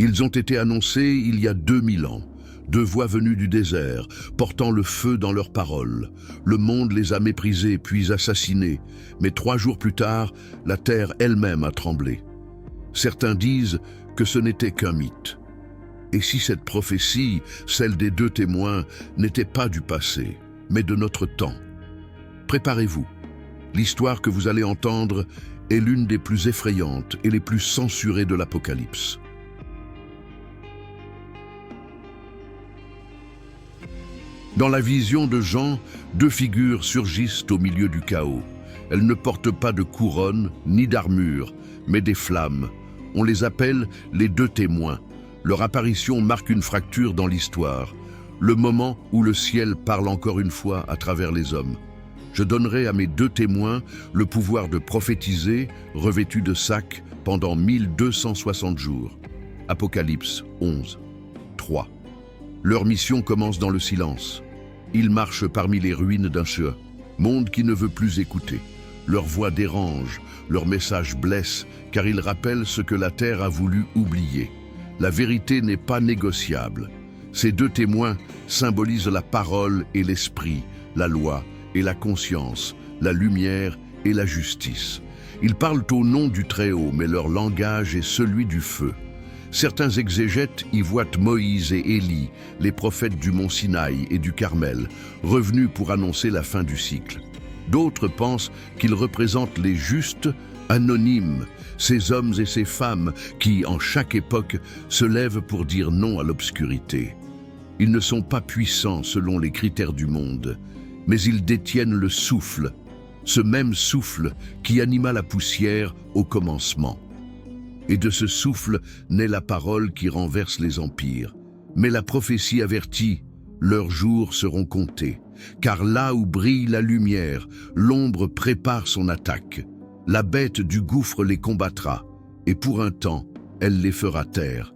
Ils ont été annoncés il y a 2000 ans. Deux voix venues du désert, portant le feu dans leurs paroles. Le monde les a méprisés puis assassinés, mais 3 jours plus tard, la terre elle-même a tremblé. Certains disent que ce n'était qu'un mythe. Et si cette prophétie, celle des 2 témoins, n'était pas du passé, mais de notre temps? Préparez-vous. L'histoire que vous allez entendre est l'une des plus effrayantes et les plus censurées de l'Apocalypse. Dans la vision de Jean, 2 figures surgissent au milieu du chaos. Elles ne portent pas de couronne ni d'armure, mais des flammes. On les appelle les 2 témoins. Leur apparition marque une fracture dans l'histoire, le moment où le ciel parle encore une fois à travers les hommes. Je donnerai à mes 2 témoins le pouvoir de prophétiser, revêtus de sacs, pendant 1260 jours. Apocalypse 11, 3. Leur mission commence dans le silence. Ils marchent parmi les ruines d'un monde qui ne veut plus écouter. Leur voix dérange, leur message blesse, car ils rappellent ce que la terre a voulu oublier. La vérité n'est pas négociable. Ces 2 témoins symbolisent la parole et l'esprit, la loi et la conscience, la lumière et la justice. Ils parlent au nom du Très-Haut, mais leur langage est celui du feu. Certains exégètes y voient Moïse et Élie, les prophètes du mont Sinaï et du Carmel, revenus pour annoncer la fin du cycle. D'autres pensent qu'ils représentent les justes anonymes, ces hommes et ces femmes qui, en chaque époque, se lèvent pour dire non à l'obscurité. Ils ne sont pas puissants selon les critères du monde, mais ils détiennent le souffle, ce même souffle qui anima la poussière au commencement. Et de ce souffle naît la parole qui renverse les empires. Mais la prophétie avertit, leurs jours seront comptés, car là où brille la lumière, l'ombre prépare son attaque. La bête du gouffre les combattra, et pour un temps, elle les fera taire.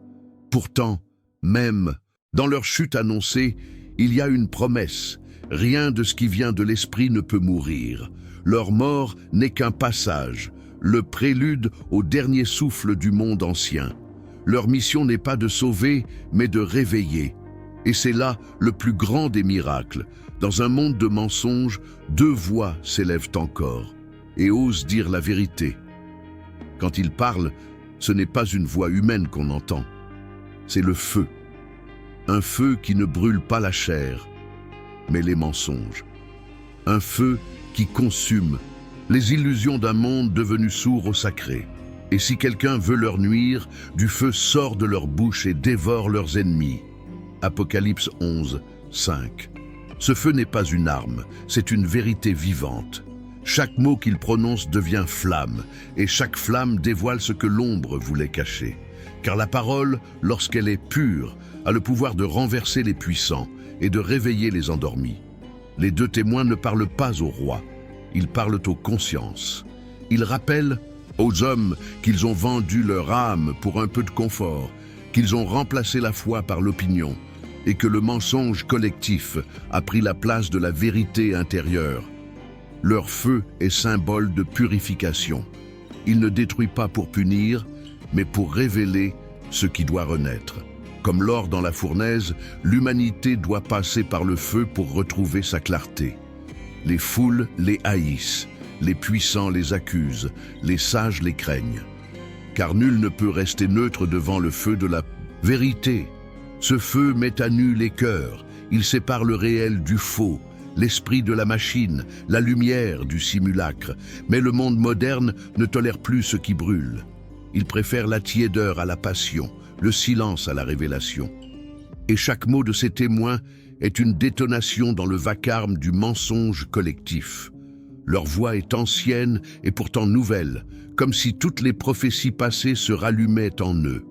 Pourtant, même dans leur chute annoncée, il y a une promesse. Rien de ce qui vient de l'esprit ne peut mourir. Leur mort n'est qu'un passage, le prélude au dernier souffle du monde ancien. Leur mission n'est pas de sauver, mais de réveiller. Et c'est là le plus grand des miracles. Dans un monde de mensonges, 2 voix s'élèvent encore et osent dire la vérité. Quand ils parlent, ce n'est pas une voix humaine qu'on entend. C'est le feu. Un feu qui ne brûle pas la chair, mais les mensonges. Un feu qui consume les illusions d'un monde devenu sourd au sacré. Et si quelqu'un veut leur nuire, du feu sort de leur bouche et dévore leurs ennemis. Apocalypse 11, 5. Ce feu n'est pas une arme, c'est une vérité vivante. Chaque mot qu'il prononce devient flamme, et chaque flamme dévoile ce que l'ombre voulait cacher. Car la parole, lorsqu'elle est pure, a le pouvoir de renverser les puissants et de réveiller les endormis. Les 2 témoins ne parlent pas au roi, ils parlent aux consciences. Ils rappellent aux hommes qu'ils ont vendu leur âme pour un peu de confort, qu'ils ont remplacé la foi par l'opinion, et que le mensonge collectif a pris la place de la vérité intérieure. Leur feu est symbole de purification. Il ne détruit pas pour punir, mais pour révéler ce qui doit renaître. Comme l'or dans la fournaise, l'humanité doit passer par le feu pour retrouver sa clarté. Les foules les haïssent, les puissants les accusent, les sages les craignent. Car nul ne peut rester neutre devant le feu de la vérité. Ce feu met à nu les cœurs, il sépare le réel du faux, l'esprit de la machine, la lumière du simulacre. Mais le monde moderne ne tolère plus ce qui brûle. Il préfère la tiédeur à la passion, le silence à la révélation. Et chaque mot de ces témoins est une détonation dans le vacarme du mensonge collectif. Leur voix est ancienne et pourtant nouvelle, comme si toutes les prophéties passées se rallumaient en eux.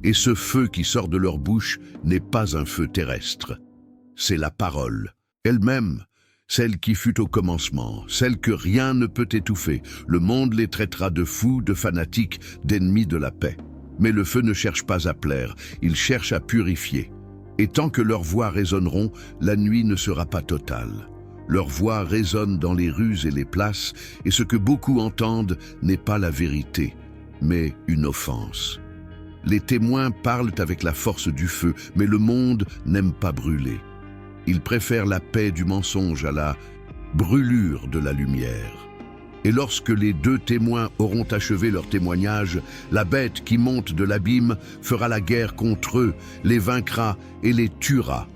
Et ce feu qui sort de leur bouche n'est pas un feu terrestre. C'est la parole, elle-même, celle qui fut au commencement, celle que rien ne peut étouffer. Le monde les traitera de fous, de fanatiques, d'ennemis de la paix. Mais le feu ne cherche pas à plaire, il cherche à purifier. Et tant que leurs voix résonneront, la nuit ne sera pas totale. Leur voix résonne dans les rues et les places, et ce que beaucoup entendent n'est pas la vérité, mais une offense. Les témoins parlent avec la force du feu, mais le monde n'aime pas brûler. Il préfère la paix du mensonge à la brûlure de la lumière. Et lorsque les deux témoins auront achevé leur témoignage, la bête qui monte de l'abîme fera la guerre contre eux, les vaincra et les tuera.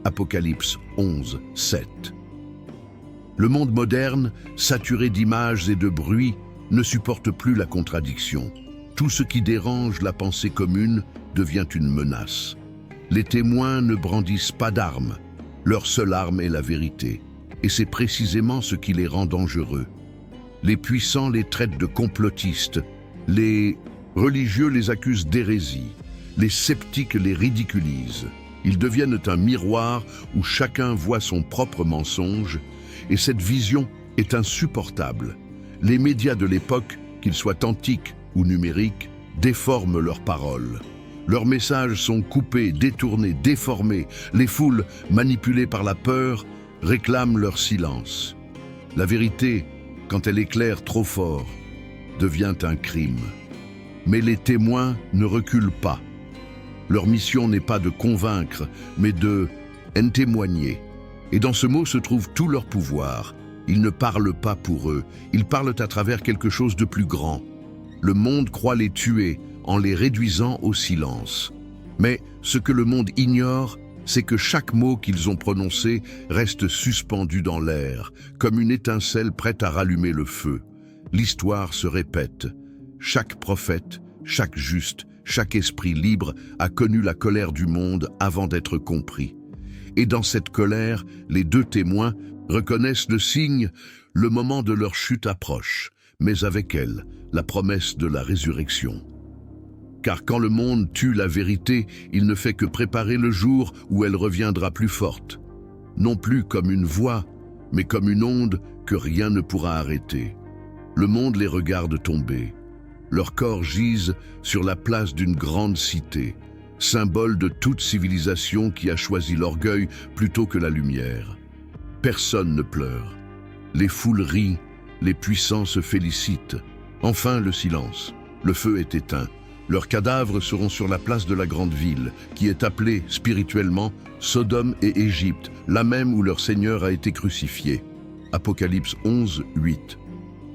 Apocalypse 11, 7. Le monde moderne, saturé d'images et de bruit, ne supporte plus la contradiction. Tout ce qui dérange la pensée commune devient une menace. Les témoins ne brandissent pas d'armes. Leur seule arme est la vérité. Et c'est précisément ce qui les rend dangereux. Les puissants les traitent de complotistes. Les religieux les accusent d'hérésie. Les sceptiques les ridiculisent. Ils deviennent un miroir où chacun voit son propre mensonge. Et cette vision est insupportable. Les médias de l'époque, qu'ils soient antiques ou numériques, déforment leurs paroles. Leurs messages sont coupés, détournés, déformés. Les foules, manipulées par la peur, réclament leur silence. La vérité, quand elle éclaire trop fort, devient un crime. Mais les témoins ne reculent pas. Leur mission n'est pas de convaincre, mais de témoigner. Et dans ce mot se trouve tout leur pouvoir. Ils ne parlent pas pour eux, ils parlent à travers quelque chose de plus grand. Le monde croit les tuer en les réduisant au silence. Mais ce que le monde ignore, c'est que chaque mot qu'ils ont prononcé reste suspendu dans l'air, comme une étincelle prête à rallumer le feu. L'histoire se répète. Chaque prophète, chaque juste, chaque esprit libre a connu la colère du monde avant d'être compris. Et dans cette colère, les deux témoins reconnaissent le signe, le moment de leur chute approche, mais avec elle, la promesse de la résurrection. Car quand le monde tue la vérité, il ne fait que préparer le jour où elle reviendra plus forte. Non plus comme une voix, mais comme une onde que rien ne pourra arrêter. Le monde les regarde tomber. Leurs corps gisent sur la place d'une grande cité, symbole de toute civilisation qui a choisi l'orgueil plutôt que la lumière. Personne ne pleure. Les foules rient, les puissants se félicitent. Enfin le silence. Le feu est éteint. Leurs cadavres seront sur la place de la grande ville, qui est appelée spirituellement Sodome et Égypte, la même où leur Seigneur a été crucifié. Apocalypse 11, 8.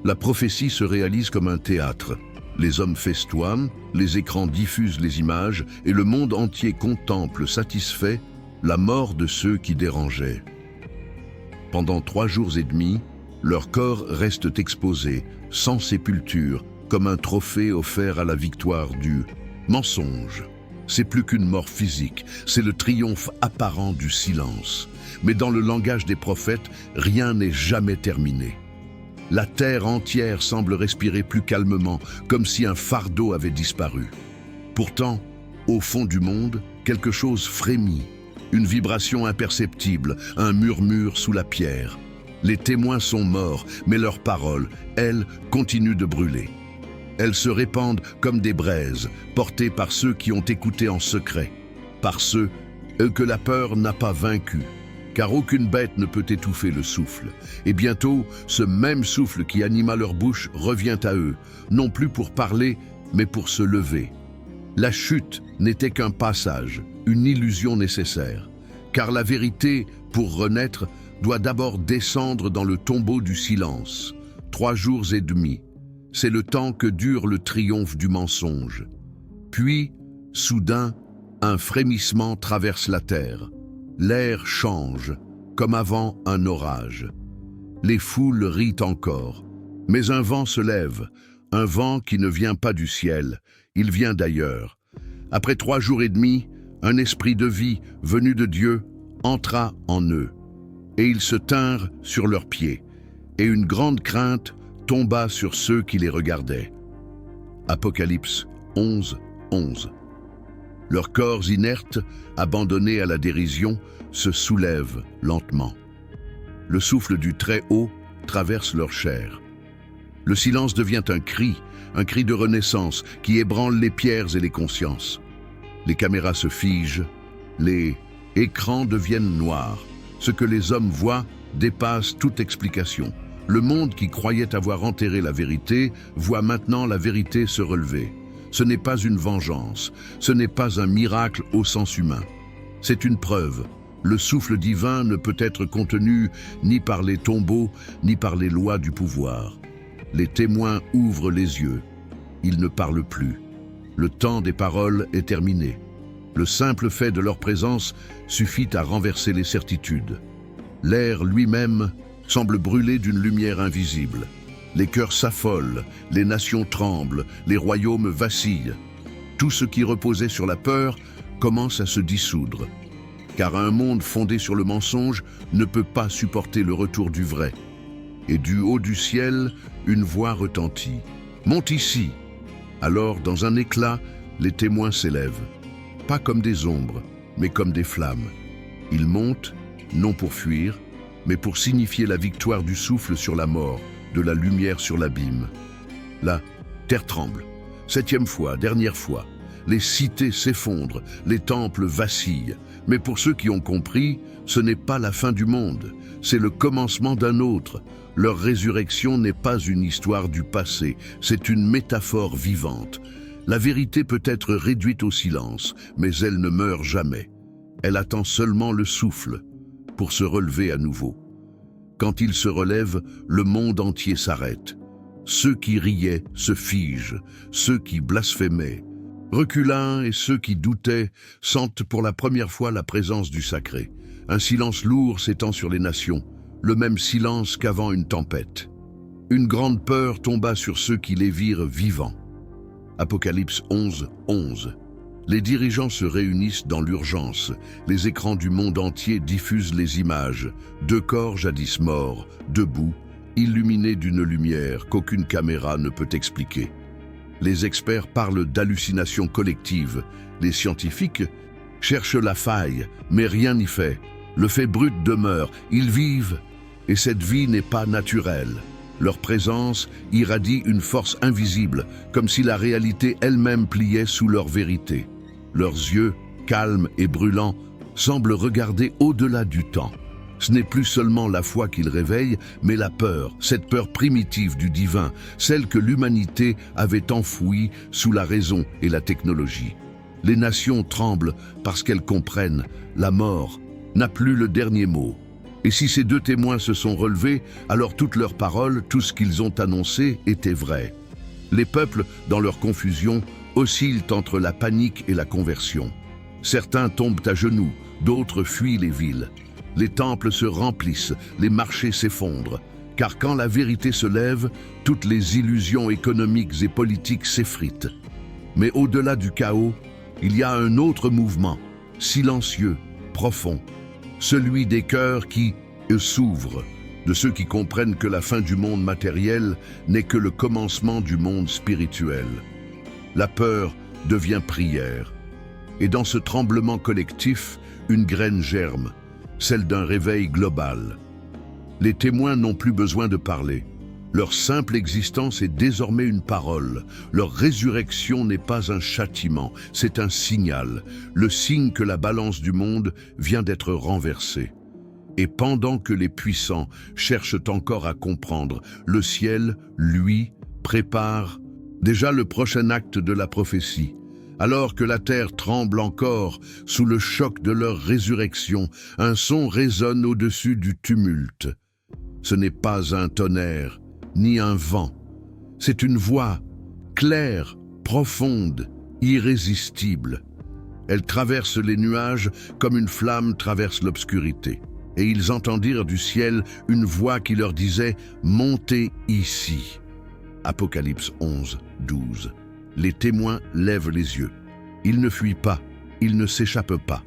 La prophétie se réalise comme un théâtre. Les hommes festoient, les écrans diffusent les images et le monde entier contemple satisfait la mort de ceux qui dérangeaient. Pendant 3 jours et demi, leurs corps restent exposés, sans sépulture, comme un trophée offert à la victoire du mensonge. C'est plus qu'une mort physique, c'est le triomphe apparent du silence. Mais dans le langage des prophètes, rien n'est jamais terminé. La terre entière semble respirer plus calmement, comme si un fardeau avait disparu. Pourtant, au fond du monde, quelque chose frémit. Une vibration imperceptible, un murmure sous la pierre. Les témoins sont morts, mais leurs paroles, elles, continuent de brûler. Elles se répandent comme des braises, portées par ceux qui ont écouté en secret, par ceux que la peur n'a pas vaincus. Car aucune bête ne peut étouffer le souffle. Et bientôt, ce même souffle qui anima leur bouche revient à eux, non plus pour parler, mais pour se lever. La chute n'était qu'un passage, une illusion nécessaire. Car la vérité, pour renaître, doit d'abord descendre dans le tombeau du silence. 3 jours et demi. C'est le temps que dure le triomphe du mensonge. Puis, soudain, un frémissement traverse la terre. L'air change, comme avant un orage. Les foules rient encore. Mais un vent se lève, un vent qui ne vient pas du ciel, il vient d'ailleurs. Après 3 jours et demi, un esprit de vie venu de Dieu entra en eux. Et ils se tinrent sur leurs pieds, et une grande crainte tomba sur ceux qui les regardaient. Apocalypse 11, 11. Leurs corps inertes, abandonnés à la dérision, se soulèvent lentement. Le souffle du Très-Haut traverse leur chair. Le silence devient un cri de renaissance qui ébranle les pierres et les consciences. Les caméras se figent, les écrans deviennent noirs. Ce que les hommes voient dépasse toute explication. Le monde qui croyait avoir enterré la vérité voit maintenant la vérité se relever. Ce n'est pas une vengeance, ce n'est pas un miracle au sens humain. C'est une preuve. Le souffle divin ne peut être contenu ni par les tombeaux, ni par les lois du pouvoir. Les témoins ouvrent les yeux. Ils ne parlent plus. Le temps des paroles est terminé. Le simple fait de leur présence suffit à renverser les certitudes. L'air lui-même semble brûler d'une lumière invisible. Les cœurs s'affolent, les nations tremblent, les royaumes vacillent. Tout ce qui reposait sur la peur commence à se dissoudre. Car un monde fondé sur le mensonge ne peut pas supporter le retour du vrai. Et du haut du ciel, une voix retentit. « Monte ici !» Alors, dans un éclat, les témoins s'élèvent. Pas comme des ombres, mais comme des flammes. Ils montent, non pour fuir, mais pour signifier la victoire du souffle sur la mort, de la lumière sur l'abîme. La terre tremble. 7e fois, dernière fois. Les cités s'effondrent, les temples vacillent. Mais pour ceux qui ont compris, ce n'est pas la fin du monde, c'est le commencement d'un autre. Leur résurrection n'est pas une histoire du passé, c'est une métaphore vivante. La vérité peut être réduite au silence, mais elle ne meurt jamais. Elle attend seulement le souffle pour se relever à nouveau. Quand il se relève, le monde entier s'arrête. Ceux qui riaient se figent, ceux qui blasphémaient reculins et ceux qui doutaient sentent pour la première fois la présence du sacré. Un silence lourd s'étend sur les nations, le même silence qu'avant une tempête. Une grande peur tomba sur ceux qui les virent vivants. Apocalypse 11, 11. Les dirigeants se réunissent dans l'urgence. Les écrans du monde entier diffusent les images. 2 corps jadis morts, debout, illuminés d'une lumière qu'aucune caméra ne peut expliquer. Les experts parlent d'hallucination collective. Les scientifiques cherchent la faille, mais rien n'y fait. Le fait brut demeure. Ils vivent, et cette vie n'est pas naturelle. Leur présence irradie une force invisible, comme si la réalité elle-même pliait sous leur vérité. Leurs yeux, calmes et brûlants, semblent regarder au-delà du temps. Ce n'est plus seulement la foi qu'ils réveillent, mais la peur, cette peur primitive du divin, celle que l'humanité avait enfouie sous la raison et la technologie. Les nations tremblent parce qu'elles comprennent, la mort n'a plus le dernier mot. Et si ces 2 témoins se sont relevés, alors toutes leurs paroles, tout ce qu'ils ont annoncé était vrai. Les peuples, dans leur confusion, oscillent entre la panique et la conversion. Certains tombent à genoux, d'autres fuient les villes. Les temples se remplissent, les marchés s'effondrent. Car quand la vérité se lève, toutes les illusions économiques et politiques s'effritent. Mais au-delà du chaos, il y a un autre mouvement, silencieux, profond. Celui des cœurs qui s'ouvrent, de ceux qui comprennent que la fin du monde matériel n'est que le commencement du monde spirituel. La peur devient prière. Et dans ce tremblement collectif, une graine germe, celle d'un réveil global. Les témoins n'ont plus besoin de parler. Leur simple existence est désormais une parole. Leur résurrection n'est pas un châtiment, c'est un signal, le signe que la balance du monde vient d'être renversée. Et pendant que les puissants cherchent encore à comprendre, le ciel, lui, prépare déjà le prochain acte de la prophétie. Alors que la terre tremble encore sous le choc de leur résurrection, un son résonne au-dessus du tumulte. Ce n'est pas un tonnerre, ni un vent. C'est une voix claire, profonde, irrésistible. Elle traverse les nuages comme une flamme traverse l'obscurité. Et ils entendirent du ciel une voix qui leur disait « Montez ici ». Apocalypse 11, 12. Les témoins lèvent les yeux. Ils ne fuient pas, ils ne s'échappent pas.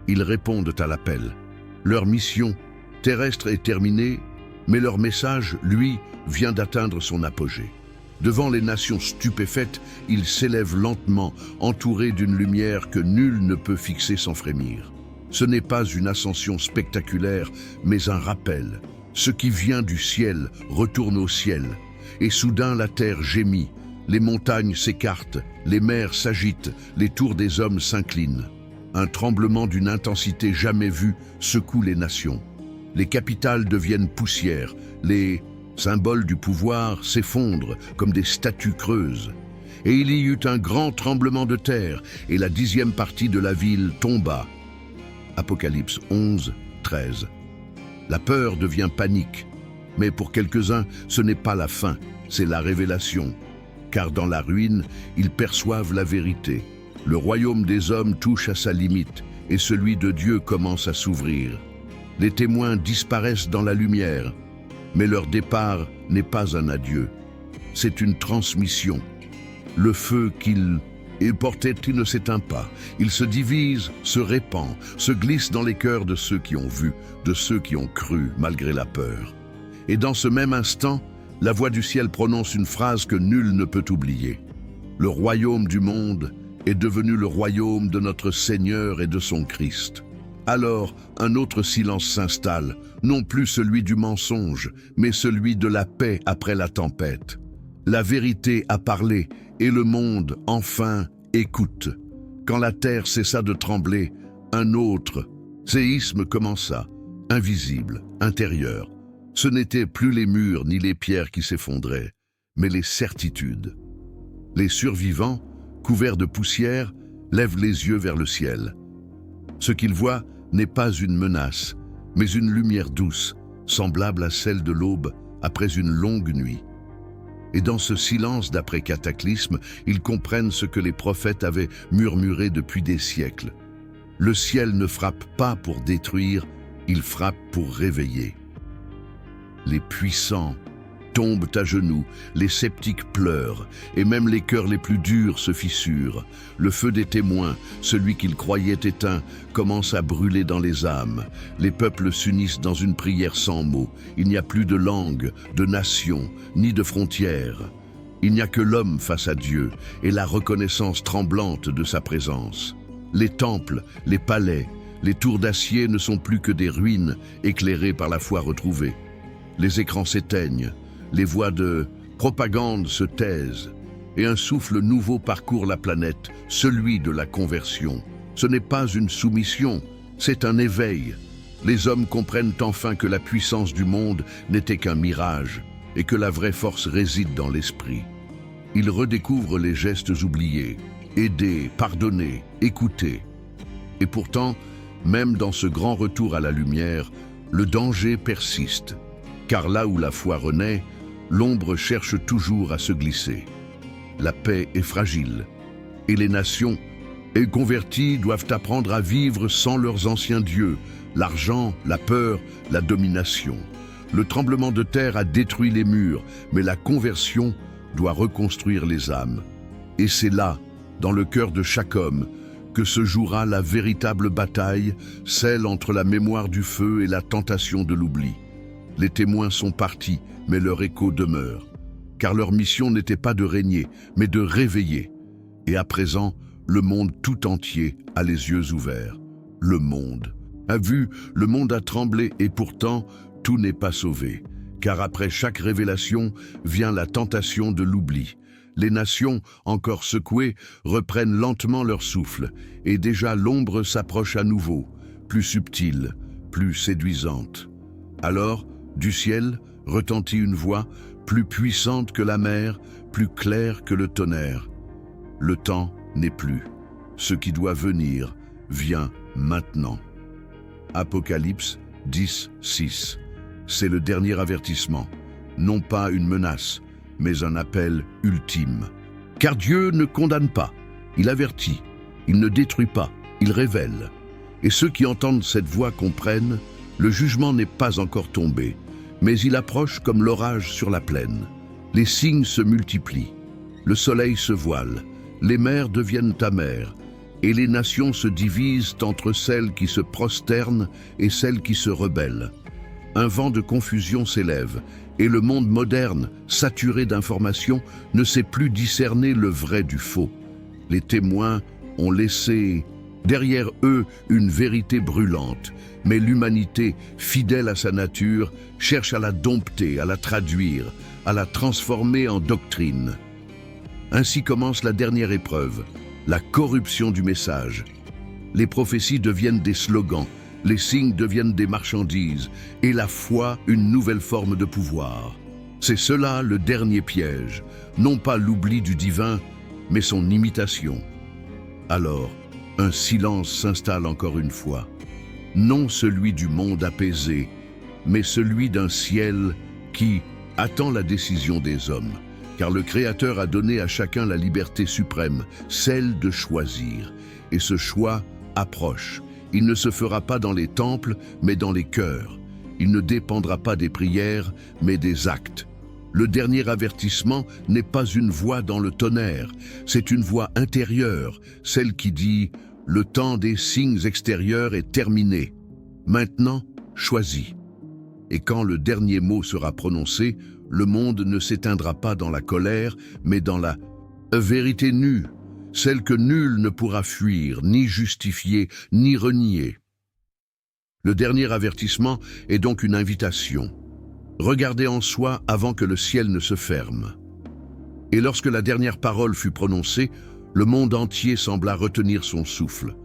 Ils répondent à l'appel. Leur mission terrestre est terminée, mais leur message, lui, vient d'atteindre son apogée. Devant les nations stupéfaites, ils s'élèvent lentement, entourés d'une lumière que nul ne peut fixer sans frémir. Ce n'est pas une ascension spectaculaire, mais un rappel. Ce qui vient du ciel retourne au ciel. Et soudain la terre gémit, les montagnes s'écartent, les mers s'agitent, les tours des hommes s'inclinent. Un tremblement d'une intensité jamais vue secoue les nations. Les capitales deviennent poussière, les symboles du pouvoir s'effondrent comme des statues creuses. Et il y eut un grand tremblement de terre, et la 10e partie de la ville tomba. Apocalypse 11, 13. La peur devient panique, mais pour quelques-uns, ce n'est pas la fin, c'est la révélation. Car dans la ruine, ils perçoivent la vérité. Le royaume des hommes touche à sa limite, et celui de Dieu commence à s'ouvrir. Les témoins disparaissent dans la lumière, mais leur départ n'est pas un adieu. C'est une transmission. Le feu qu'ils portaient, il ne s'éteint pas. Il se divise, se répand, se glisse dans les cœurs de ceux qui ont vu, de ceux qui ont cru, malgré la peur. Et dans ce même instant, la voix du ciel prononce une phrase que nul ne peut oublier. Le royaume du monde est devenu le royaume de notre Seigneur et de son Christ. Alors, un autre silence s'installe, non plus celui du mensonge, mais celui de la paix après la tempête. La vérité a parlé, et le monde, enfin, écoute. Quand la terre cessa de trembler, un autre séisme commença, invisible, intérieur. Ce n'étaient plus les murs ni les pierres qui s'effondraient, mais les certitudes. Les survivants, couverts de poussière, lèvent les yeux vers le ciel. Ce qu'ils voient n'est pas une menace, mais une lumière douce, semblable à celle de l'aube après une longue nuit. Et dans ce silence d'après-cataclysme, ils comprennent ce que les prophètes avaient murmuré depuis des siècles. Le ciel ne frappe pas pour détruire, il frappe pour réveiller. Les puissants tombent à genoux, les sceptiques pleurent, et même les cœurs les plus durs se fissurent. Le feu des témoins, celui qu'ils croyaient éteint, commence à brûler dans les âmes. Les peuples s'unissent dans une prière sans mots. Il n'y a plus de langue, de nation, ni de frontières. Il n'y a que l'homme face à Dieu et la reconnaissance tremblante de sa présence. Les temples, les palais, les tours d'acier ne sont plus que des ruines éclairées par la foi retrouvée. Les écrans s'éteignent, les voix de propagande se taisent, et un souffle nouveau parcourt la planète, celui de la conversion. Ce n'est pas une soumission, c'est un éveil. Les hommes comprennent enfin que la puissance du monde n'était qu'un mirage, et que la vraie force réside dans l'esprit. Ils redécouvrent les gestes oubliés, aider, pardonner, écouter. Et pourtant, même dans ce grand retour à la lumière, le danger persiste. Car là où la foi renaît, l'ombre cherche toujours à se glisser. La paix est fragile, et les nations converties doivent apprendre à vivre sans leurs anciens dieux, l'argent, la peur, la domination. Le tremblement de terre a détruit les murs, mais la conversion doit reconstruire les âmes. Et c'est là, dans le cœur de chaque homme, que se jouera la véritable bataille, celle entre la mémoire du feu et la tentation de l'oubli. Les témoins sont partis, mais leur écho demeure. Car leur mission n'était pas de régner, mais de réveiller. Et à présent, le monde tout entier a les yeux ouverts. Le monde a vu, le monde a tremblé, et pourtant, tout n'est pas sauvé. Car après chaque révélation vient la tentation de l'oubli. Les nations, encore secouées, reprennent lentement leur souffle, et déjà l'ombre s'approche à nouveau, plus subtile, plus séduisante. Alors, du ciel retentit une voix plus puissante que la mer, plus claire que le tonnerre. Le temps n'est plus. Ce qui doit venir vient maintenant. Apocalypse 10, 6. C'est le dernier avertissement, non pas une menace, mais un appel ultime. Car Dieu ne condamne pas, il avertit, il ne détruit pas, il révèle. Et ceux qui entendent cette voix comprennent, le jugement n'est pas encore tombé, mais il approche comme l'orage sur la plaine. Les signes se multiplient, le soleil se voile, les mers deviennent amères, et les nations se divisent entre celles qui se prosternent et celles qui se rebellent. Un vent de confusion s'élève, et le monde moderne, saturé d'informations, ne sait plus discerner le vrai du faux. Les témoins ont laissé derrière eux une vérité brûlante, mais l'humanité, fidèle à sa nature, cherche à la dompter, à la traduire, à la transformer en doctrine. Ainsi commence la dernière épreuve, la corruption du message. Les prophéties deviennent des slogans, les signes deviennent des marchandises, et la foi une nouvelle forme de pouvoir. C'est cela le dernier piège, non pas l'oubli du divin, mais son imitation. Alors, un silence s'installe encore une fois. Non celui du monde apaisé, mais celui d'un ciel qui attend la décision des hommes. Car le Créateur a donné à chacun la liberté suprême, celle de choisir. Et ce choix approche. Il ne se fera pas dans les temples, mais dans les cœurs. Il ne dépendra pas des prières, mais des actes. Le dernier avertissement n'est pas une voix dans le tonnerre, c'est une voix intérieure, celle qui dit « Le temps des signes extérieurs est terminé. Maintenant, choisis. » Et quand le dernier mot sera prononcé, le monde ne s'éteindra pas dans la colère, mais dans la vérité nue, celle que nul ne pourra fuir, ni justifier, ni renier. Le dernier avertissement est donc une invitation. Regardez en soi avant que le ciel ne se ferme. Et lorsque la dernière parole fut prononcée, le monde entier sembla retenir son souffle.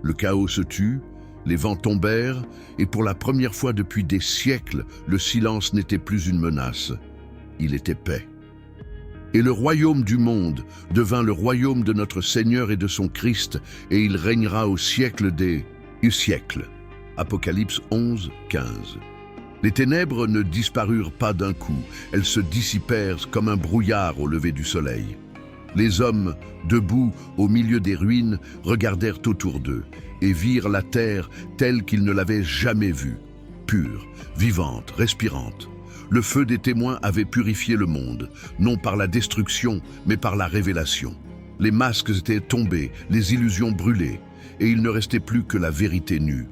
Le chaos se tut, les vents tombèrent, et pour la première fois depuis des siècles, le silence n'était plus une menace. Il était paix. Et le royaume du monde devint le royaume de notre Seigneur et de son Christ, et il régnera au siècle des siècles. Apocalypse 11, 15. Les ténèbres ne disparurent pas d'un coup, elles se dissipèrent comme un brouillard au lever du soleil. Les hommes, debout au milieu des ruines, regardèrent autour d'eux et virent la terre telle qu'ils ne l'avaient jamais vue, pure, vivante, respirante. Le feu des témoins avait purifié le monde, non par la destruction, mais par la révélation. Les masques étaient tombés, les illusions brûlées, et il ne restait plus que la vérité nue.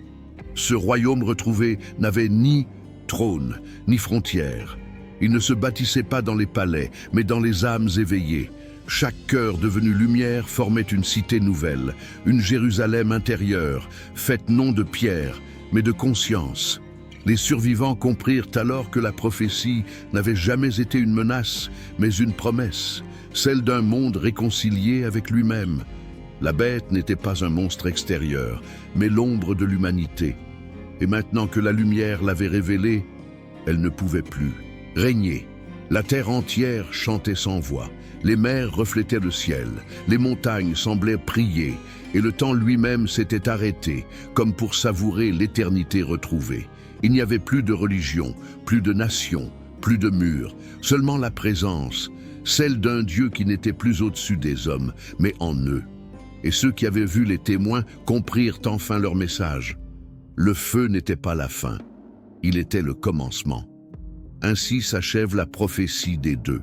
Ce royaume retrouvé n'avait ni trône, ni frontières. Il ne se bâtissait pas dans les palais, mais dans les âmes éveillées. Chaque cœur devenu lumière formait une cité nouvelle, une Jérusalem intérieure, faite non de pierre, mais de conscience. Les survivants comprirent alors que la prophétie n'avait jamais été une menace, mais une promesse, celle d'un monde réconcilié avec lui-même. La bête n'était pas un monstre extérieur, mais l'ombre de l'humanité. Et maintenant que la lumière l'avait révélée, elle ne pouvait plus régner. La terre entière chantait sans voix, les mers reflétaient le ciel, les montagnes semblaient prier, et le temps lui-même s'était arrêté, comme pour savourer l'éternité retrouvée. Il n'y avait plus de religion, plus de nation, plus de murs, seulement la présence, celle d'un Dieu qui n'était plus au-dessus des hommes, mais en eux. Et ceux qui avaient vu les témoins comprirent enfin leur message. Le feu n'était pas la fin, il était le commencement. Ainsi s'achève la prophétie des deux.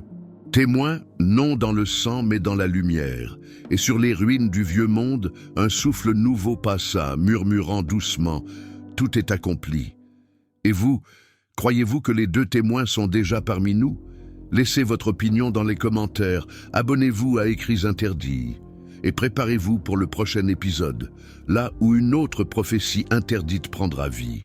Témoins, non dans le sang mais dans la lumière, et sur les ruines du vieux monde, un souffle nouveau passa, murmurant doucement, « Tout est accompli ». Et vous, croyez-vous que les deux témoins sont déjà parmi nous? Laissez votre opinion dans les commentaires, abonnez-vous à Écrits interdits, et préparez-vous pour le prochain épisode, là où une autre prophétie interdite prendra vie.